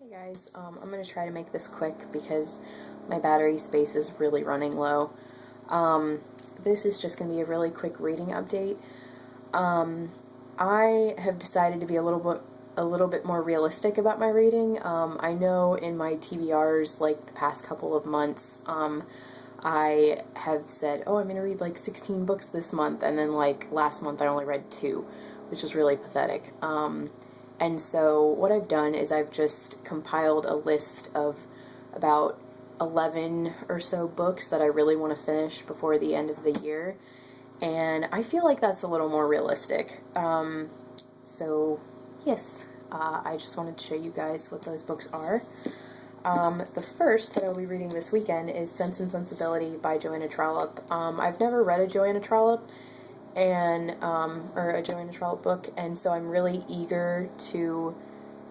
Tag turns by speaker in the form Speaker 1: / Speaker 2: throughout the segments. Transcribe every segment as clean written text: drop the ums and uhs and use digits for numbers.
Speaker 1: Hey guys, I'm going to try to make this quick because my battery space is really running low. This is just going to be a really quick reading update. I have decided to be a little bit more realistic about my reading. I know in my TBRs, like the past couple of months, I have said, oh, I'm going to read like 16 books this month, and then like last month I only read 2, which is really pathetic. And so what I've done is I've just compiled a list of about 11 or so books that I really want to finish before the end of the year. And I feel like that's a little more realistic. So yes, I just wanted to show you guys what those books are. The first that I'll be reading this weekend is Sense and Sensibility by Joanna Trollope. I've never read a Joanna Trollope or a Joanna Trollope book, and so I'm really eager to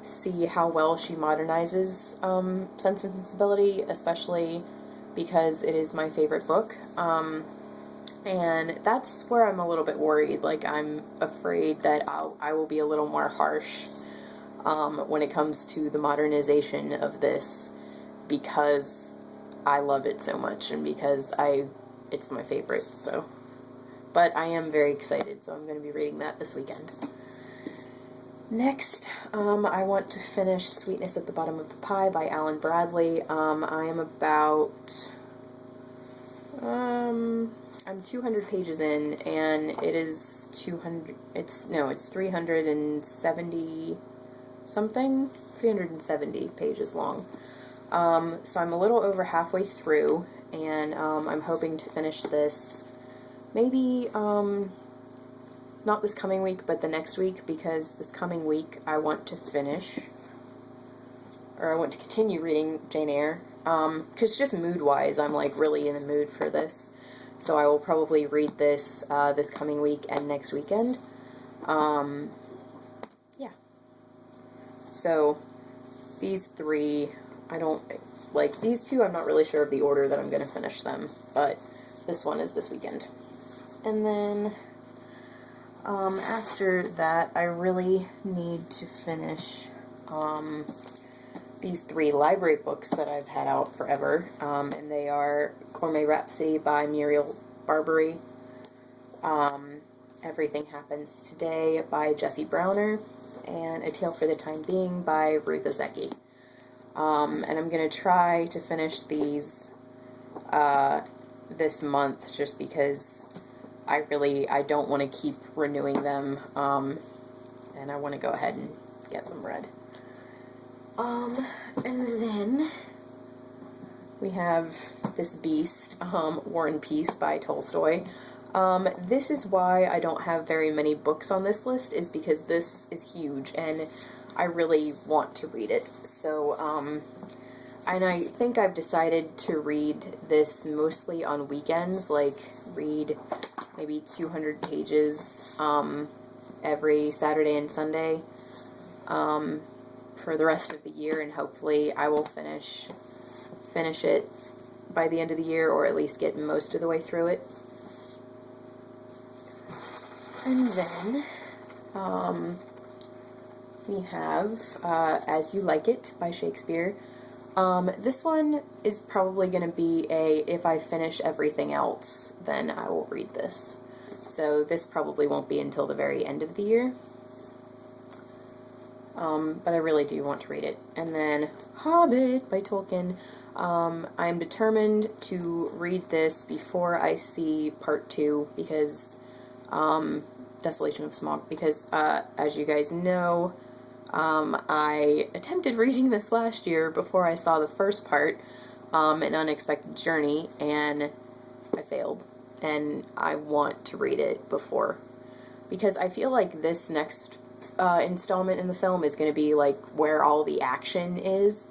Speaker 1: see how well she modernizes Sense and Sensibility, especially because it is my favorite book. And that's where I'm a little bit worried. Like, I'm afraid that I will be a little more harsh when it comes to the modernization of this, because I love it so much and because it's my favorite. So, but I am very excited, so I'm going to be reading that this weekend. Next, I want to finish Sweetness at the Bottom of the Pie by Alan Bradley. I am about I'm 200 pages in, and it is 370 something, 370 pages long. So I'm a little over halfway through, and I'm hoping to finish this maybe not this coming week, but the next week, because this coming week I want to continue reading Jane Eyre, because just mood-wise, I'm like really in the mood for this. So I will probably read this this coming week and next weekend. Yeah. So these three, I don't like these two. I'm not really sure of the order that I'm going to finish them, but this one is this weekend. And then after that, I really need to finish these 3 library books that I've had out forever, and they are Gourmet Rhapsody by Muriel Barbary, Everything Happens Today by Jessie Browner, and A Tale for the Time Being by Ruth Ozeki. And I'm going to try to finish these this month, just because I don't want to keep renewing them, and I want to go ahead and get them read. And then we have this beast, War and Peace by Tolstoy. This is why I don't have very many books on this list, is because this is huge, and I really want to read it. So, and I think I've decided to read this mostly on weekends, like read maybe 200 pages every Saturday and Sunday for the rest of the year, and hopefully I will finish it by the end of the year, or at least get most of the way through it. And then we have As You Like It by Shakespeare. This one is probably going to be if I finish everything else, then I will read this. So this probably won't be until the very end of the year. But I really do want to read it. And then Hobbit by Tolkien. I'm determined to read this before I see part 2, because Desolation of Smaug, because as you guys know, I attempted reading this last year before I saw the first part, An Unexpected Journey, and I failed. And I want to read it before, because I feel like this next installment in the film is going to be like where all the action is.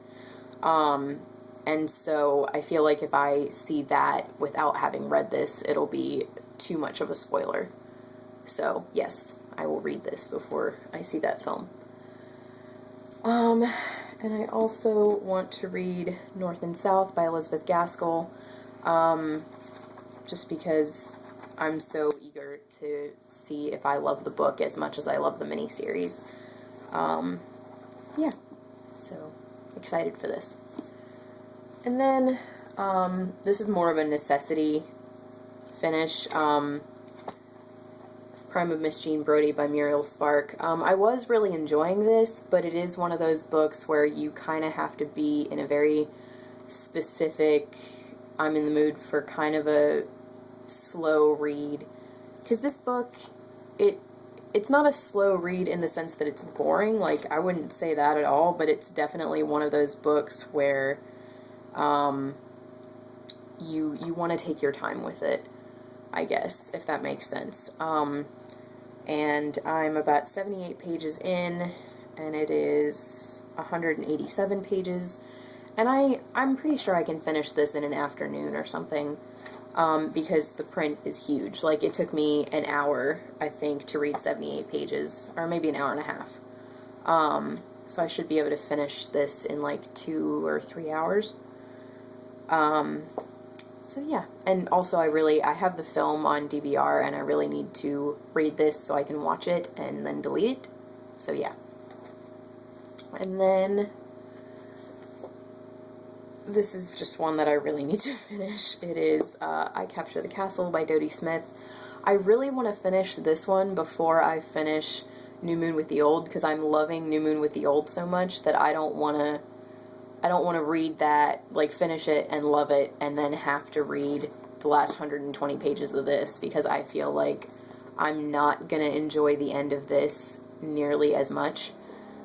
Speaker 1: And so I feel like if I see that without having read this, it'll be too much of a spoiler. So yes, I will read this before I see that film. And I also want to read North and South by Elizabeth Gaskell, just because I'm so eager to see if I love the book as much as I love the miniseries. Yeah, so excited for this. And then, this is more of a necessity finish. Prime of Miss Jean Brodie by Muriel Spark. I was really enjoying this, but it is one of those books where you kind of have to be in a very specific, I'm in the mood for kind of a slow read. Because this book, it's not a slow read in the sense that it's boring, like, I wouldn't say that at all, but it's definitely one of those books where you want to take your time with it, I guess, if that makes sense. And I'm about 78 pages in, and it is 187 pages, and I'm pretty sure I can finish this in an afternoon or something. Because the print is huge. Like, it took me an hour, I think, to read 78 pages, or maybe an hour and a half. So I should be able to finish this in like 2 or 3 hours. So yeah, and also I have the film on DVR, and I really need to read this so I can watch it and then delete it. So yeah. And then this is just one that I really need to finish. It is I Capture the Castle by Dodie Smith. I really want to finish this one before I finish New Moon with the Old, because I'm loving New Moon with the Old so much that I don't want to read that, like, finish it and love it, and then have to read the last 120 pages of this, because I feel like I'm not going to enjoy the end of this nearly as much.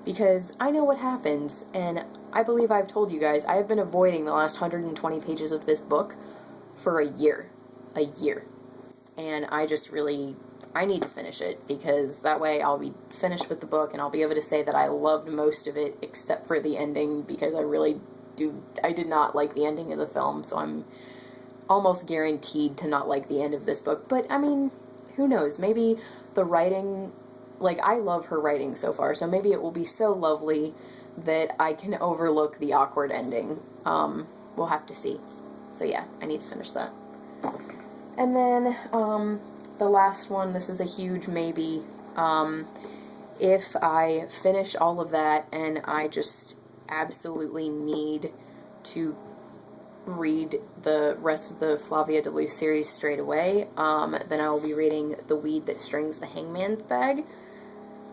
Speaker 1: Because I know what happens, and I believe I've told you guys, I have been avoiding the last 120 pages of this book for a year. A year. And I just really, I need to finish it, because that way I'll be finished with the book, and I'll be able to say that I loved most of it, except for the ending, because I did not like the ending of the film, so I'm almost guaranteed to not like the end of this book. But, I mean, who knows, maybe the writing, like, I love her writing so far, so maybe it will be so lovely that I can overlook the awkward ending. We'll have to see. So yeah, I need to finish that. And then, the last one, this is a huge maybe. If I finish all of that and I just absolutely need to read the rest of the Flavia de Luce series straight away, then I will be reading The Weed That Strings the Hangman's Bag,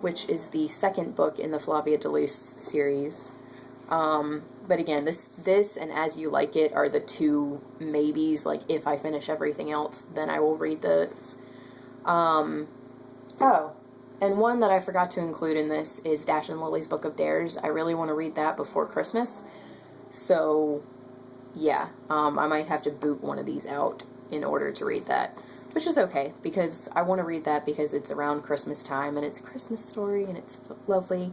Speaker 1: which is the second book in the Flavia de Luce series. But again, this and As You Like It are the two maybes. Like, if I finish everything else, then I will read those. Oh, and one that I forgot to include in this is Dash and Lily's Book of Dares. I really want to read that before Christmas. So, yeah, I might have to boot one of these out in order to read that. Which is okay, because I want to read that because it's around Christmas time, and it's a Christmas story, and it's lovely.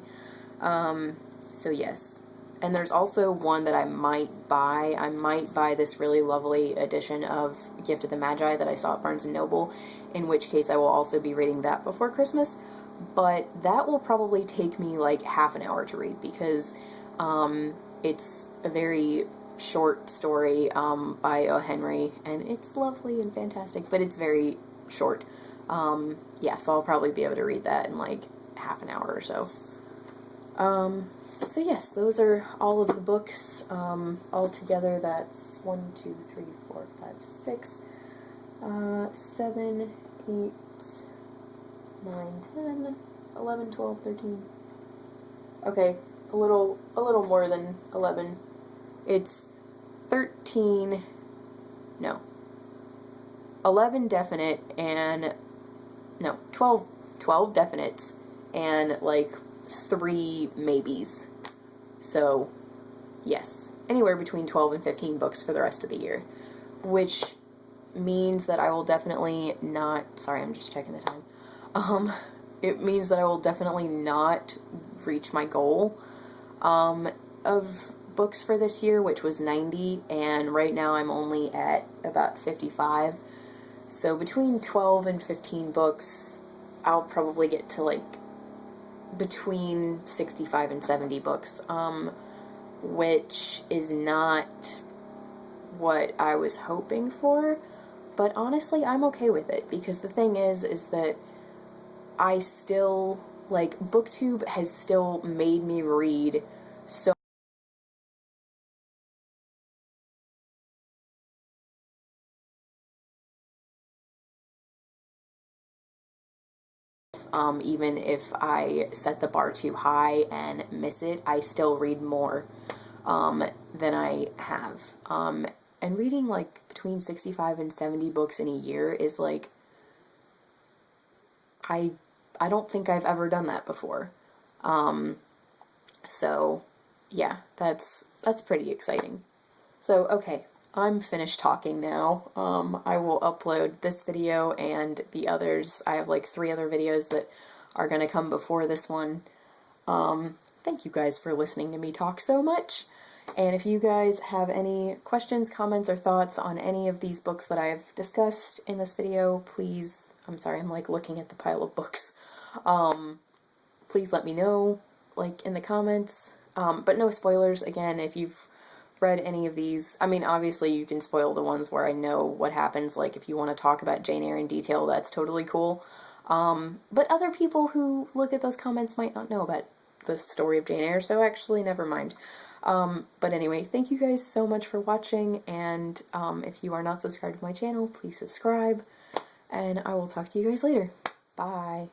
Speaker 1: So yes. And there's also one that I might buy. I might buy this really lovely edition of Gift of the Magi that I saw at Barnes & Noble, in which case I will also be reading that before Christmas. But that will probably take me like half an hour to read, because it's a very short story by O. Henry, and it's lovely and fantastic, but it's very short. Yeah, so I'll probably be able to read that in like half an hour or so. So yes, those are all of the books. All together, that's 1, 2, 3, 4, 5, 6, 7, 8, 9, 10, 11, 12, 13. Okay, a little more than 11. It's 13, no, 11 definite and, no, 12 definites and like 3 maybes. So, yes, anywhere between 12 and 15 books for the rest of the year, which means that I will definitely not, sorry, I'm just checking the time. It means that I will definitely not reach my goal, of books for this year, which was 90, and right now I'm only at about 55. So between 12 and 15 books, I'll probably get to like between 65 and 70 books, which is not what I was hoping for, but honestly I'm okay with it, because the thing is that I still, like, BookTube has still made me read so Even if I set the bar too high and miss it, I still read more than I have. And reading like between 65 and 70 books in a year is like, I don't think I've ever done that before. So yeah, that's pretty exciting. So, okay, I'm finished talking now. I will upload this video and the others. I have like 3 other videos that are going to come before this one. Thank you guys for listening to me talk so much. And if you guys have any questions, comments, or thoughts on any of these books that I've discussed in this video, please, I'm sorry, I'm like looking at the pile of books. Please let me know, like, in the comments. But no spoilers. Again, if you've read any of these, I mean, obviously you can spoil the ones where I know what happens. Like, if you want to talk about Jane Eyre in detail, that's totally cool. But other people who look at those comments might not know about the story of Jane Eyre, so actually, never mind. But anyway, thank you guys so much for watching, and if you are not subscribed to my channel, please subscribe, and I will talk to you guys later. Bye.